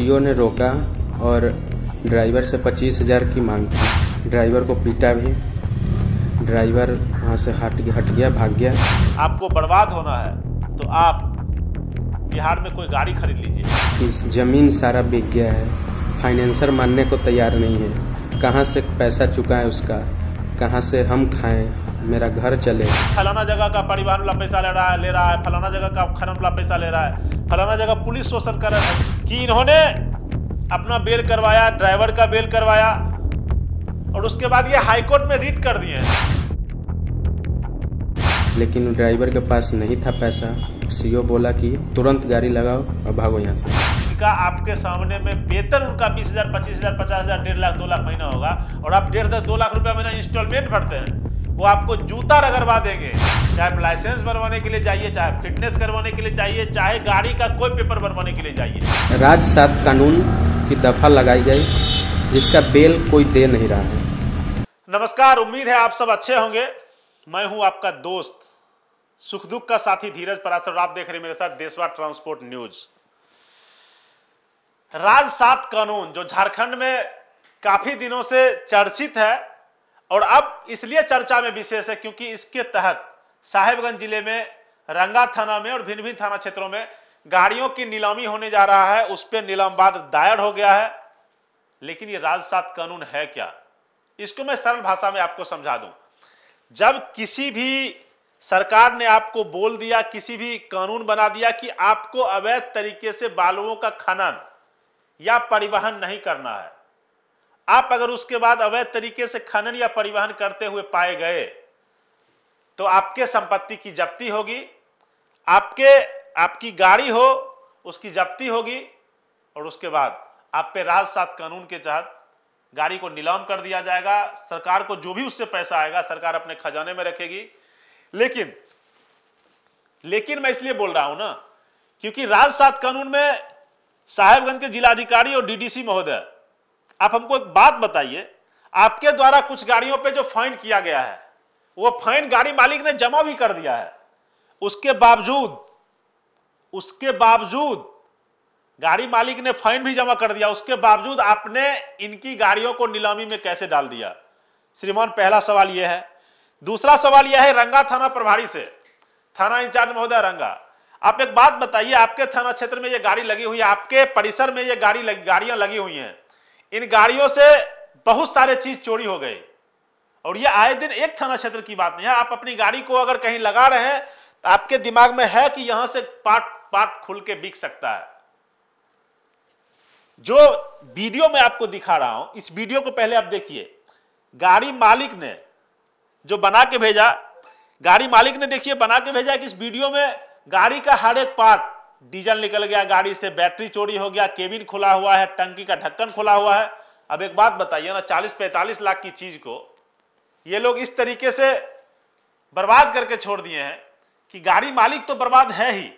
CO ने रोका और ड्राइवर से 25,000 की मांग की। ड्राइवर को पीटा भी। ड्राइवर वहाँ से हट गया, भाग गया। आपको बर्बाद होना है तो आप बिहार में कोई गाड़ी खरीद लीजिए। इस जमीन सारा बिक गया है, फाइनेंसर मानने को तैयार नहीं है। कहाँ से पैसा चुकाएं उसका, कहाँ से हम खाएं, मेरा घर चले। फलाना जगह का परिवहन वाला पैसा ले रहा है, फलाना जगह का खनन वाला पैसा ले रहा है, फलाना जगह पुलिस शोषण कर रहा है कि इन्होंने अपना बेल करवाया, ड्राइवर का बेल करवाया और उसके बाद ये हाईकोर्ट में रिट कर दिए। लेकिन ड्राइवर के पास नहीं था पैसा। सीओ बोला कि तुरंत गाड़ी लगाओ और भागो यहाँ से। इनका आपके सामने में वेतन उनका 20,000, 25,000, 50,000, 1.5 लाख, 2 लाख महीना होगा और आप 1.5-2 लाख रुपया महीना इंस्टॉलमेंट भरते हैं। वो आपको जूता रगड़वा देंगे, चाहे लाइसेंस बनवाने के लिए जाइए, चाहे फिटनेस करवाने के लिए जाइए, चाहे गाड़ी का कोई पेपर बनवाने के लिए जाइए। राज्य 7 कानून की दफा लगाई गई जिसका बेल कोई दे नहीं रहा है। नमस्कार, उम्मीद है आप सब अच्छे होंगे। मैं हूं आपका दोस्त, सुख दुख का साथी धीरज पराशर। आप देख रहे हैं मेरे साथ देशवा ट्रांसपोर्ट न्यूज। राज 7 कानून जो झारखंड में काफी दिनों से चर्चित है और अब इसलिए चर्चा में विशेष है क्योंकि इसके तहत साहेबगंज जिले में रंगा थाना में और भिन्न भिन्न थाना क्षेत्रों में गाड़ियों की नीलामी होने जा रहा है। उस पर नीलामवाद दायर हो गया है। लेकिन ये राज 7 कानून है क्या, इसको मैं सरल भाषा में आपको समझा दूं। जब किसी भी सरकार ने आपको बोल दिया, किसी भी कानून बना दिया कि आपको अवैध तरीके से बालुओं का खनन या परिवहन नहीं करना है, आप अगर उसके बाद अवैध तरीके से खनन या परिवहन करते हुए पाए गए तो आपके संपत्ति की जब्ती होगी, आपकी गाड़ी हो उसकी जब्ती होगी और उसके बाद आप पे राज 7 कानून के तहत गाड़ी को नीलाम कर दिया जाएगा। सरकार को जो भी उससे पैसा आएगा सरकार अपने खजाने में रखेगी। लेकिन मैं इसलिए बोल रहा हूं ना क्योंकि राज 7 कानून में साहेबगंज के जिलाधिकारी और डीडीसी महोदय, आप हमको एक बात बताइए, आपके द्वारा कुछ गाड़ियों पे जो फाइन किया गया है वो फाइन गाड़ी मालिक ने जमा भी कर दिया है। उसके बावजूद गाड़ी मालिक ने फाइन भी जमा कर दिया, उसके बावजूद आपने इनकी गाड़ियों को नीलामी में कैसे डाल दिया श्रीमान? पहला सवाल यह है। दूसरा सवाल यह है रंगा थाना प्रभारी से, थाना इंचार्ज महोदय रंगा, आप एक बात बताइए, आपके थाना क्षेत्र में ये गाड़ी लगी हुई है, आपके परिसर में ये गाड़ियां लगी हुई हैं, इन गाड़ियों से बहुत सारे चीज चोरी हो गए और ये आए दिन एक थाना क्षेत्र की बात नहीं है। आप अपनी गाड़ी को अगर कहीं लगा रहे हैं तो आपके दिमाग में है कि यहां से पार्ट खुल के बिक सकता है। जो वीडियो मैं आपको दिखा रहा हूं, इस वीडियो को पहले आप देखिए। गाड़ी मालिक ने जो बना के भेजा, गाड़ी मालिक ने देखिए बना के भेजा कि इस वीडियो में गाड़ी का हर एक पार्ट, डीजल निकल गया गाड़ी से, बैटरी चोरी हो गया, केबिन खुला हुआ है, टंकी का ढक्कन खुला हुआ है। अब एक बात बताइए ना, 40-45 लाख की चीज को ये लोग इस तरीके से बर्बाद करके छोड़ दिए हैं कि गाड़ी मालिक तो बर्बाद है ही,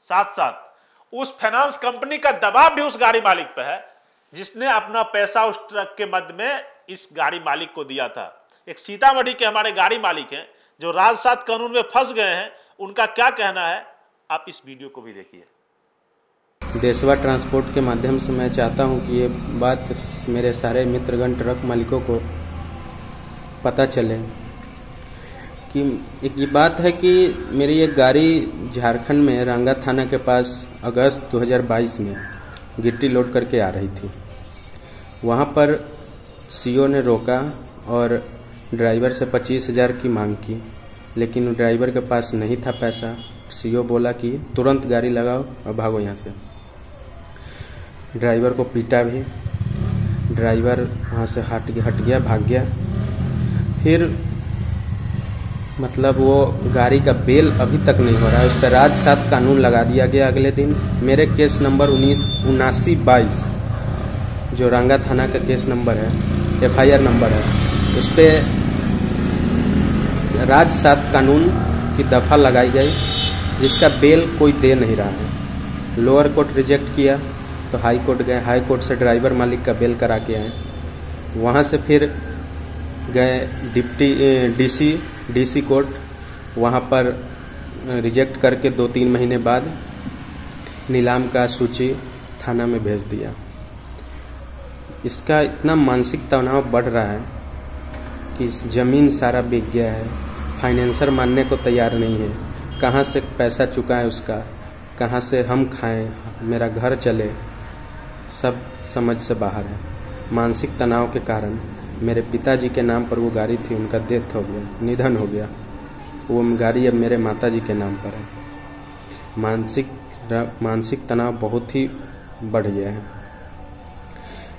साथ साथ उस फाइनेंस कंपनी का दबाव भी उस गाड़ी मालिक पे है जिसने अपना पैसा उस ट्रक के मध्य में इस गाड़ी मालिक को दिया था। एक सीतामढ़ी के हमारे गाड़ी मालिक हैं जो राज 7 कानून में फंस गए हैं, उनका क्या कहना है आप इस वीडियो को भी देखिए। देशवा ट्रांसपोर्ट के माध्यम से मैं चाहता हूं कि ये बात मेरे सारे मित्रगण ट्रक मालिकों को पता चले कि एक ये बात है कि मेरी एक गाड़ी झारखंड में रंगा थाना के पास अगस्त 2022 में गिट्टी लोड करके आ रही थी। वहाँ पर सीओ ने रोका और ड्राइवर से 25,000 की मांग की। लेकिन ड्राइवर के पास नहीं था पैसा। सीओ बोला कि तुरंत गाड़ी लगाओ और भागो यहाँ से। ड्राइवर को पीटा भी। ड्राइवर वहाँ से हट गया, भाग गया। फिर मतलब वो गाड़ी का बेल अभी तक नहीं हो रहा है, उस पर राज 7 कानून लगा दिया गया। अगले दिन मेरे केस नंबर 197922 जो रंगा थाना का केस नंबर है, FIR नंबर है, उस पर राज 7 कानून की दफा लगाई गई जिसका बेल कोई दे नहीं रहा है। लोअर कोर्ट रिजेक्ट किया तो हाई कोर्ट गए, हाई कोर्ट से ड्राइवर मालिक का बेल करा के आए। वहाँ से फिर गए डीसी कोर्ट, वहाँ पर रिजेक्ट करके 2-3 महीने बाद नीलाम का सूची थाना में भेज दिया। इसका इतना मानसिक तनाव बढ़ रहा है कि ज़मीन सारा बिक गया है, फाइनेंसर मानने को तैयार नहीं है, कहाँ से पैसा चुकाएं उसका, कहाँ से हम खाएं, मेरा घर चले, सब समझ से बाहर है। मानसिक तनाव के कारण मेरे पिताजी के नाम पर वो गाड़ी थी, उनका डेथ हो गया, निधन हो गया। वो गाड़ी अब मेरे माताजी के नाम पर है। मानसिक तनाव बहुत ही बढ़ गया है।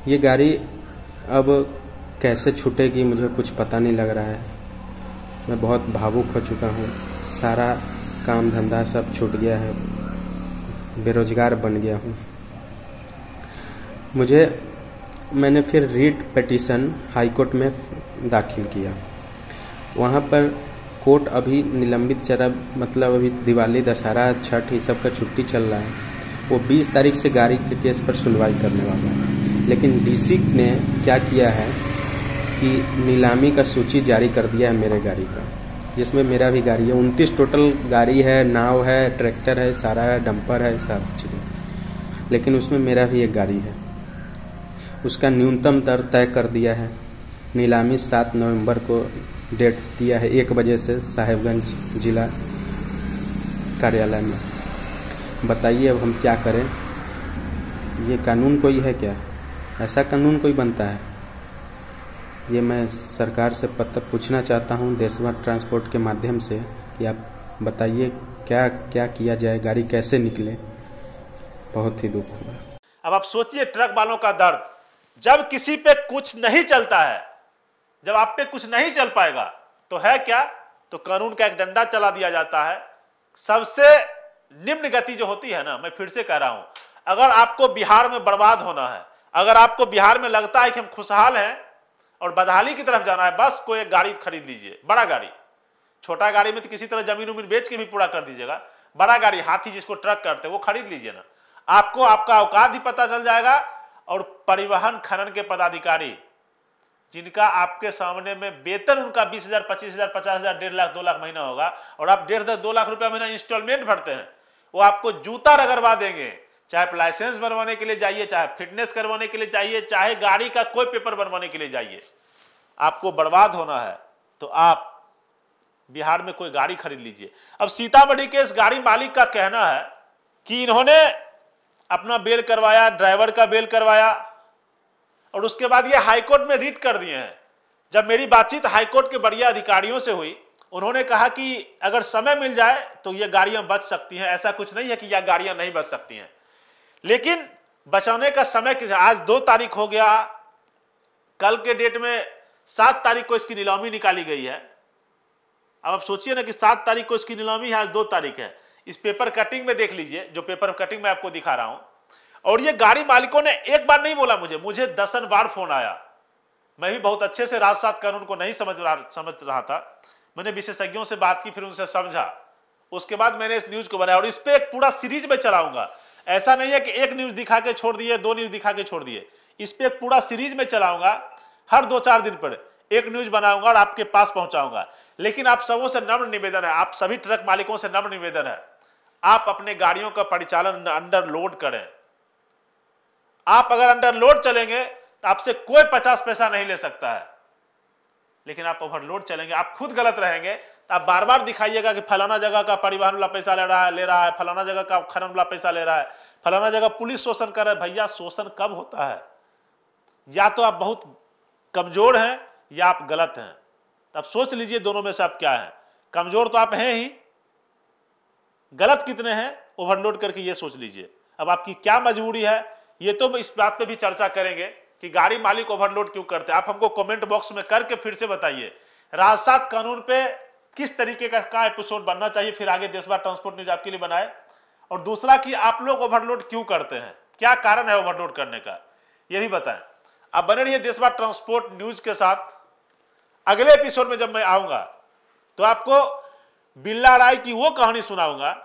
ये गाड़ी अब कैसे छूटेगी मुझे कुछ पता नहीं लग रहा है। मैं बहुत भावुक हो चुका हूँ। सारा काम धंधा सब छूट गया है, बेरोजगार बन गया हूँ। मैंने फिर रीट पिटीशन हाई कोर्ट में दाखिल किया। वहाँ पर कोर्ट अभी निलंबित चला, मतलब अभी दिवाली, दशहरा, छठ ये सब का छुट्टी चल रहा है। वो 20 तारीख से गाड़ी के केस पर सुनवाई करने वाला है। लेकिन डीसी ने क्या किया है कि नीलामी का सूची जारी कर दिया है मेरे गाड़ी का, जिसमें मेरा भी गाड़ी है। 29 टोटल गाड़ी है, नाव है, ट्रैक्टर है, सारा है, डंपर है, सब चीज़ें। लेकिन उसमें मेरा भी एक गाड़ी है। उसका न्यूनतम दर तय कर दिया है। नीलामी 7 नवंबर को डेट दिया है, 1 बजे से साहेबगंज जिला कार्यालय में। बताइए अब हम क्या करें? ये कानून कोई है क्या? ऐसा कानून कोई बनता है? ये मैं सरकार से पूछना चाहता हूँ देशभर ट्रांसपोर्ट के माध्यम से कि आप बताइए क्या क्या किया जाए, गाड़ी कैसे निकले। बहुत ही दुख हुआ। अब आप सोचिए ट्रक वालों का दर्द। जब किसी पे कुछ नहीं चलता है, जब आप पे कुछ नहीं चल पाएगा तो है क्या, तो कानून का एक डंडा चला दिया जाता है। सबसे निम्न गति जो होती है ना, मैं फिर से कह रहा हूं, अगर आपको बिहार में बर्बाद होना है, अगर आपको बिहार में लगता है कि हम खुशहाल हैं और बदहाली की तरफ जाना है, बस कोई एक गाड़ी खरीद लीजिए, बड़ा गाड़ी। छोटा गाड़ी में तो किसी तरह जमीन उमीन बेच के भी पूरा कर दीजिएगा। बड़ा गाड़ी, हाथी जिसको ट्रक करते वो खरीद लीजिए ना। आपको आपका औकात भी पता चल जाएगा। और परिवहन खनन के पदाधिकारी जिनका आपके सामने में वेतन उनका 20,000, 25,000, 50,000, 1.5 लाख, 2 लाख महीना होगा, और आप 1.5 2 लाख रुपया महीना इंस्टॉलमेंट भरते हैं, वो आपको जूता रगड़वा देंगे। चाहे आप लाइसेंस बनवाने के लिए जाइए, चाहे फिटनेस करवाने के लिए जाइए, चाहे गाड़ी का कोई पेपर बनवाने के लिए जाइए, आपको बर्बाद होना है तो आप बिहार में कोई गाड़ी खरीद लीजिए। अब सीतामढ़ी के इस गाड़ी मालिक का कहना है कि इन्होंने अपना बेल करवाया, ड्राइवर का बेल करवाया, और उसके बाद ये हाईकोर्ट में रीट कर दिए हैं। जब मेरी बातचीत हाईकोर्ट के बढ़िया अधिकारियों से हुई, उन्होंने कहा कि अगर समय मिल जाए तो ये गाड़ियां बच सकती हैं। ऐसा कुछ नहीं है कि यह गाड़ियां नहीं बच सकती हैं, लेकिन बचाने का समय किस, आज 2 तारीख हो गया, कल के डेट में 7 तारीख को इसकी नीलामी निकाली गई है। अब आप सोचिए ना कि 7 तारीख को इसकी नीलामी है, आज 2 तारीख है। इस पेपर कटिंग में देख लीजिए, जो पेपर कटिंग में आपको दिखा रहा हूं। और ये गाड़ी मालिकों ने एक बार नहीं बोला, मुझे 10 बार फोन आया। मैं भी बहुत अच्छे से राजसात कानून को नहीं समझ रहा था। मैंने विशेषज्ञों से बात की, फिर उनसे समझा, उसके बाद मैंने इस न्यूज को बनाया। और इस पे एक पूरा सीरीज में चलाऊंगा। ऐसा नहीं है कि एक न्यूज दिखा के छोड़ दिए, 2 न्यूज दिखा के छोड़ दिए। इस पे एक पूरा सीरीज में चलाऊंगा। हर 2-4 दिन पर एक न्यूज बनाऊंगा और आपके पास पहुंचाऊंगा। लेकिन आप सबों से नम्र निवेदन है, आप सभी ट्रक मालिकों से नम्र निवेदन है, आप अपने गाड़ियों का परिचालन अंडर लोड करें। आप अगर अंडर लोड चलेंगे तो आपसे कोई 50 पैसा नहीं ले सकता है। लेकिन आप ओवरलोड चलेंगे, आप खुद गलत रहेंगे, तो आप बार बार दिखाइएगा कि फलाना जगह का परिवहन वाला पैसा ले रहा है, फलाना जगह का खनन वाला पैसा ले रहा है, फलाना जगह पुलिस शोषण कर रहा है। भैया, शोषण कब होता है? या तो आप बहुत कमजोर हैं या आप गलत हैं। अब सोच लीजिए दोनों में से आप क्या हैं। कमजोर तो आप हैं ही, गलत कितने हैं ओवरलोड करके, ये सोच लीजिए। अब आपकी क्या मजबूरी है, ये तो इस बात पे भी चर्चा करेंगे कि गाड़ी मालिक ओवरलोड क्यों करते हैं। आप हमको कमेंट बॉक्स में करके फिर से बताइए राजसात कानून पे किस तरीके का एपिसोड बनना चाहिए, फिर आगे देशभर ट्रांसपोर्ट न्यूज आपके लिए बनाए। और दूसरा कि आप लोग ओवरलोड क्यों करते हैं, क्या कारण है ओवरलोड करने का, यह भी बताएं। आप बने रहिए देशभर ट्रांसपोर्ट न्यूज के साथ। अगले एपिसोड में जब मैं आऊंगा तो आपको बिल्ला राय की वो कहानी सुनाऊंगा,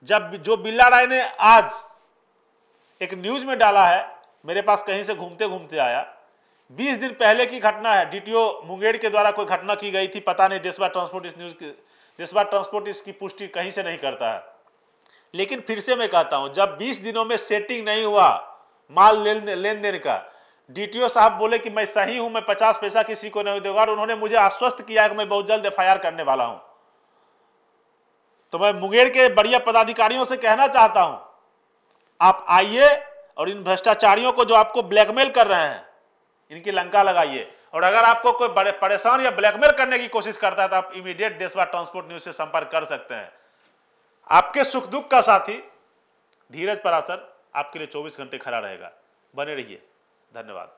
जो बिल्ला राय ने आज एक न्यूज में डाला है, मेरे पास कहीं से घूमते घूमते आया। 20 दिन पहले की घटना है, डीटीओ मुंगेर के द्वारा कोई घटना की गई थी, पता नहीं देशभर ट्रांसपोर्ट इसकी पुष्टि कहीं से नहीं करता है। लेकिन फिर से मैं कहता हूं, जब 20 दिनों में सेटिंग नहीं हुआ माल लेन देन का, डीटीओ साहब बोले कि मैं सही हूं, मैं 50 पैसा किसी को नहीं दूंगा, और उन्होंने मुझे आश्वस्त किया कि मैं बहुत जल्द एफआईआर करने वाला हूं। तो मैं मुंगेर के बढ़िया पदाधिकारियों से कहना चाहता हूं, आप आइए और इन भ्रष्टाचारियों को जो आपको ब्लैकमेल कर रहे हैं, इनकी लंका लगाइए। और अगर आपको कोई बड़े परेशान या ब्लैकमेल करने की कोशिश करता है तो आप इमीडिएट देशवा ट्रांसपोर्ट न्यूज से संपर्क कर सकते हैं। आपके सुख दुख का साथी धीरज परासर आपके लिए 24 घंटे खड़ा रहेगा। बने रहिए। धन्यवाद।